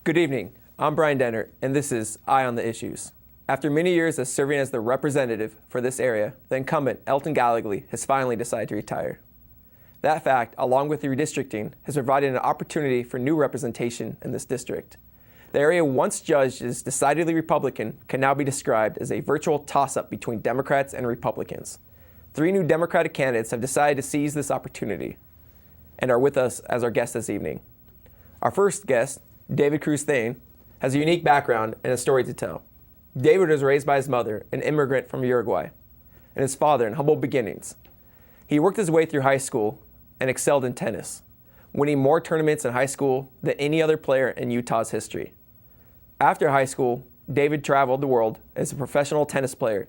Good evening. I'm Brian Denner, and this is Eye on the Issues. After many years of serving as the representative for this area, the incumbent, Elton Gallegly, has finally decided to retire. That fact, along with the redistricting, has provided an opportunity for new representation in this district. The area once judged as decidedly Republican can now be described as a virtual toss-up between Democrats and Republicans. 3 new Democratic candidates have decided to seize this opportunity and are with us as our guest this evening. Our first guest, David Cruz Thayne, has a unique background and a story to tell. David was raised by his mother, an immigrant from Uruguay, and his father in humble beginnings. He worked his way through high school and excelled in tennis, winning more tournaments in high school than any other player in Utah's history. After high school, David traveled the world as a professional tennis player,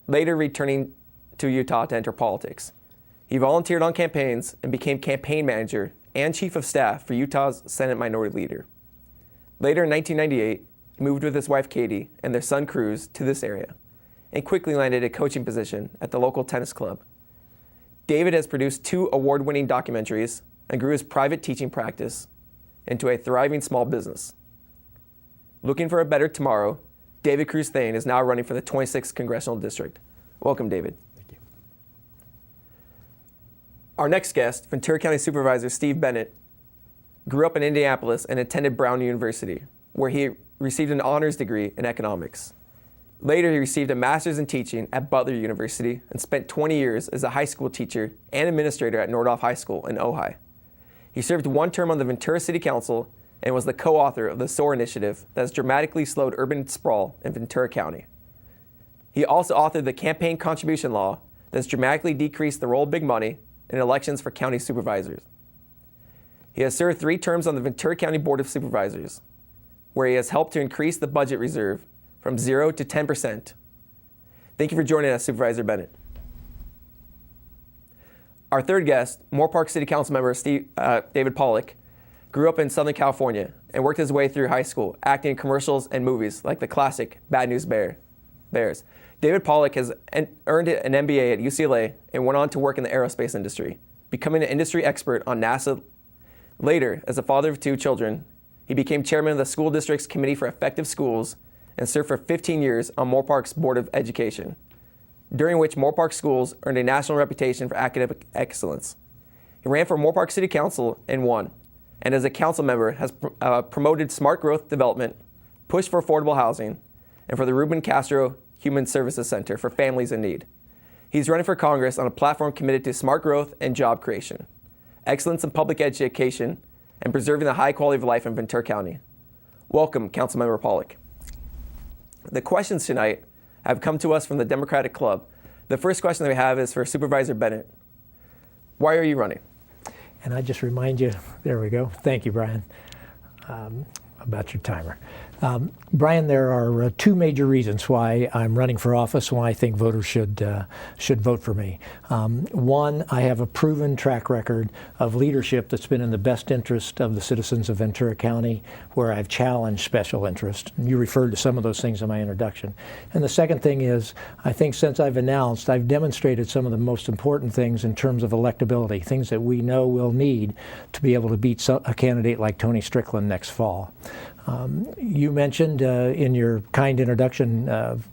later returning to Utah to enter politics. He volunteered on campaigns and became campaign manager and chief of staff for Utah's Senate Minority Leader. Later in 1998, he moved with his wife Katie and their son Cruz to this area and quickly landed a coaching position at the local tennis club. David has produced 2 award-winning documentaries and grew his private teaching practice into a thriving small business. Looking for a better tomorrow, David Cruz Thayne is now running for the 26th Congressional District. Welcome, David. Thank you. Our next guest, Ventura County Supervisor Steve Bennett, grew up in Indianapolis and attended Brown University, where he received an honors degree in economics. Later, he received a master's in teaching at Butler University and spent 20 years as a high school teacher and administrator at Nordhoff High School in Ojai. He served 1 term on the Ventura City Council and was the co-author of the SOAR initiative that has dramatically slowed urban sprawl in Ventura County. He also authored the campaign contribution law that has dramatically decreased the role of big money in elections for county supervisors. He has served 3 terms on the Ventura County Board of Supervisors, where he has helped to increase the budget reserve from 0 to 10%. Thank you for joining us, Supervisor Bennett. Our third guest, Moore Park City Council member David Pollock, grew up in Southern California and worked his way through high school, acting in commercials and movies like the classic Bad News Bears. David Pollock has earned an MBA at UCLA and went on to work in the aerospace industry, becoming an industry expert on NASA. Later, as a father of 2 children, he became chairman of the school district's Committee for Effective Schools and served for 15 years on Moore Park's Board of Education, during which Moore Park schools earned a national reputation for academic excellence. He ran for Moore Park City Council and won, and as a council member has promoted smart growth development, pushed for affordable housing, and for the Ruben Castro Human Services Center for families in need. He's running for Congress on a platform committed to smart growth and job creation, excellence in public education, and preserving the high quality of life in Ventura County. Welcome, Councilmember Pollock. The questions tonight have come to us from the Democratic Club. The first question that we have is for Supervisor Bennett. Why are you running? And I just remind you, there we go. Thank you, Brian, about your timer. Brian, there are 2 major reasons why I'm running for office, why I think voters should vote for me. One, I have a proven track record of leadership that's been in the best interest of the citizens of Ventura County, where I've challenged special interest. You referred to some of those things in my introduction. And the second thing is, I think since I've announced, I've demonstrated some of the most important things in terms of electability, things that we know we'll need to be able to beat a candidate like Tony Strickland next fall. You mentioned in your kind introduction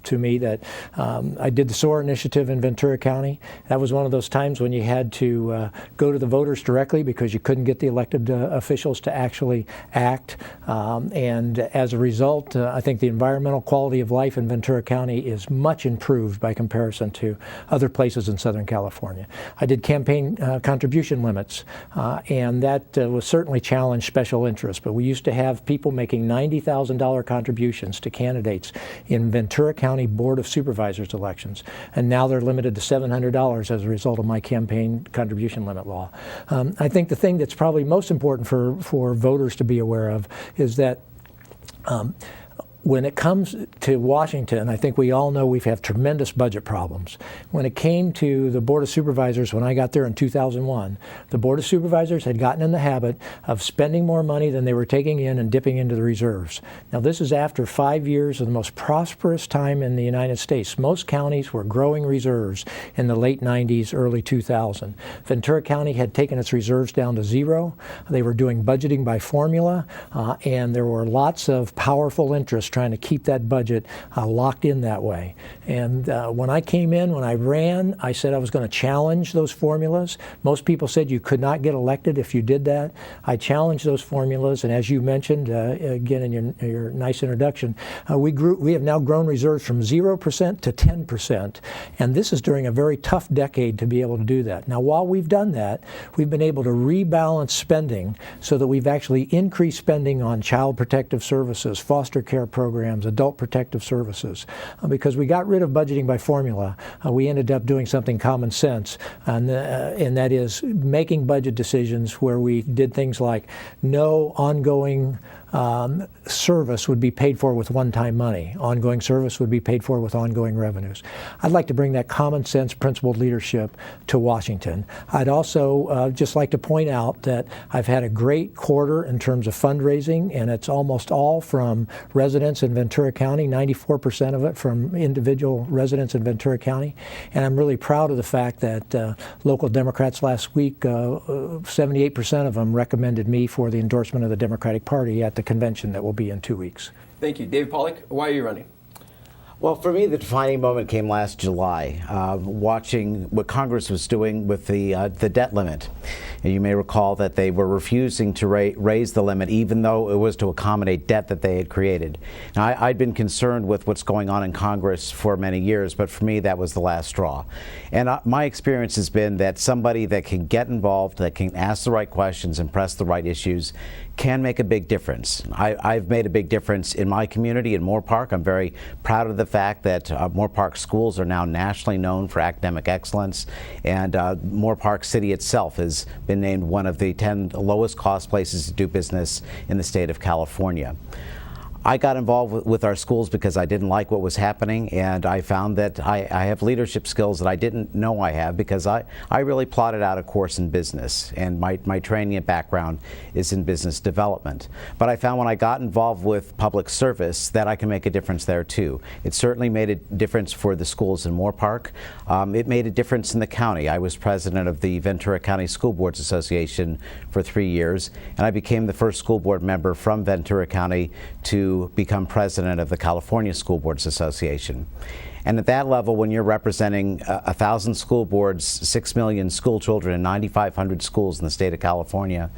to me that I did the SOAR initiative in Ventura County. That was one of those times when you had to go to the voters directly because you couldn't get the elected officials to actually act. And as a result, I think the environmental quality of life in Ventura County is much improved by comparison to other places in Southern California. I did campaign contribution limits, and that was certainly challenged special interest. But we used to have people making $90,000 contributions to candidates in Ventura County Board of Supervisors elections, and now they're limited to $700 as a result of my campaign contribution limit law. I think the thing that's probably most important for voters to be aware of is that when it comes to Washington, I think we all know we've had tremendous budget problems. When it came to the Board of Supervisors, when I got there in 2001, the Board of Supervisors had gotten in the habit of spending more money than they were taking in and dipping into the reserves. Now, this is after 5 years of the most prosperous time in the United States. Most counties were growing reserves in the late 90s, early 2000. Ventura County had taken its reserves down to zero. They were doing budgeting by formula, and there were lots of powerful interests trying to keep that budget locked in that way. And when I came in, when I ran, I said I was going to challenge those formulas. Most people said you could not get elected if you did that. I challenged those formulas, and as you mentioned, again in your nice introduction, we have now grown reserves from 0% to 10%. And this is during a very tough decade to be able to do that. Now, while we've done that, we've been able to rebalance spending so that we've actually increased spending on child protective services, foster care programs, adult protective services. Because we got rid of budgeting by formula, we ended up doing something common sense, and that is making budget decisions where we did things like no ongoing service would be paid for with one-time money. Ongoing service would be paid for with ongoing revenues. I'd like to bring that common sense, principled leadership to Washington. I'd also just like to point out that I've had a great quarter in terms of fundraising, and it's almost all from residents in Ventura County, 94% of it from individual residents in Ventura County. And I'm really proud of the fact that local Democrats last week, 78% of them recommended me for the endorsement of the Democratic Party at the convention that will be in 2 weeks. Thank you. David Pollock, why are you running? Well, for me, the defining moment came last July, watching what Congress was doing with the debt limit. And you may recall that they were refusing to raise the limit, even though it was to accommodate debt that they had created. Now, I'd been concerned with what's going on in Congress for many years, but for me, that was the last straw. And my experience has been that somebody that can get involved, that can ask the right questions and press the right issues, can make a big difference. I've made a big difference in my community in Moore Park. I'm very proud of the fact that Moore Park schools are now nationally known for academic excellence, and Moore Park City itself has been named one of the 10 lowest cost places to do business in the state of California. I got involved with our schools because I didn't like what was happening, and I found that I have leadership skills that I didn't know I have, because I really plotted out a course in business, and my training and background is in business development. But I found when I got involved with public service that I can make a difference there too. It certainly made a difference for the schools in Moore Park. It made a difference in the county. I was president of the Ventura County School Boards Association for 3 years, and I became the first school board member from Ventura County to become president of the California School Boards Association. And at that level, when you're representing 1,000 school boards, 6 million school children, and 9,500 schools in the state of California,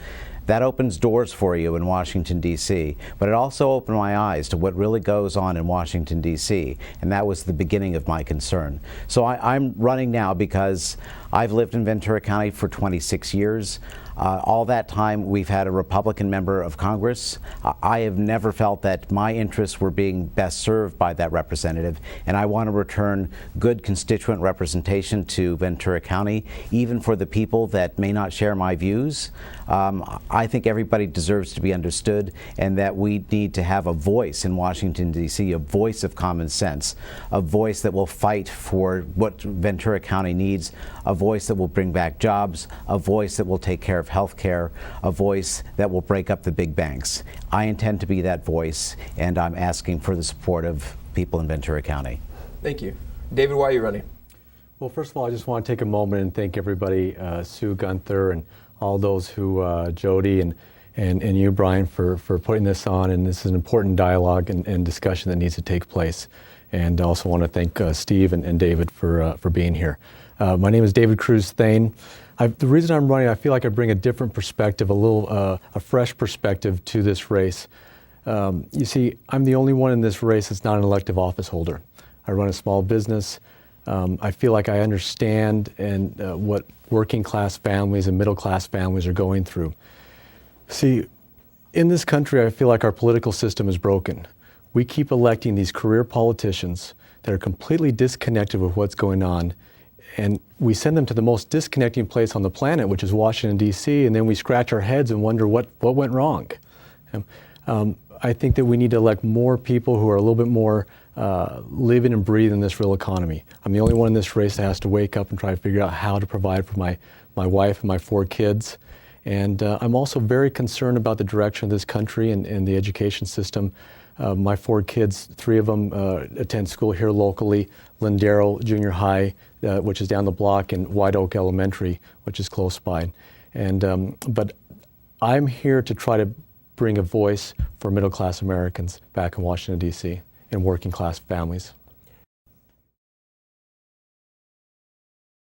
that opens doors for you in Washington, D.C. But it also opened my eyes to what really goes on in Washington, D.C., and that was the beginning of my concern. So I'm running now because I've lived in Ventura County for 26 years. All that time, we've had a Republican member of Congress. I have never felt that my interests were being best served by that representative, and I want to return good constituent representation to Ventura County, even for the people that may not share my views. I think everybody deserves to be understood, and that we need to have a voice in Washington, D.C., a voice of common sense, a voice that will fight for what Ventura County needs, a voice that will bring back jobs, a voice that will take care of health care, a voice that will break up the big banks. I intend to be that voice, and I'm asking for the support of people in Ventura County. Thank you. David, why are you running? Well, first of all, I just want to take a moment and thank everybody, Sue, Gunther, and all those who, Jody, and you, Brian, for putting this on. And this is an important dialogue and discussion that needs to take place. And I also want to thank Steve and David for being here. My name is David Cruz Thayne. The reason I'm running, I feel like I bring a different perspective, a fresh perspective to this race. You see, I'm the only one in this race that's not an elective office holder. I run a small business. I feel like I understand what working class families and middle class families are going through. See, in this country, I feel like our political system is broken. We keep electing these career politicians that are completely disconnected with what's going on, and we send them to the most disconnecting place on the planet, which is Washington, D.C., and then we scratch our heads and wonder what went wrong. I think that we need to elect more people who are a little bit more living and breathing in this real economy. I'm the only one in this race that has to wake up and try to figure out how to provide for my wife and my 4 kids. And I'm also very concerned about the direction of this country and the education system. My 4 kids, 3 of them attend school here locally, Lindero Junior High, which is down the block, and White Oak Elementary, which is close by. And but I'm here to try to bring a voice for middle-class Americans back in Washington, D.C., and working-class families.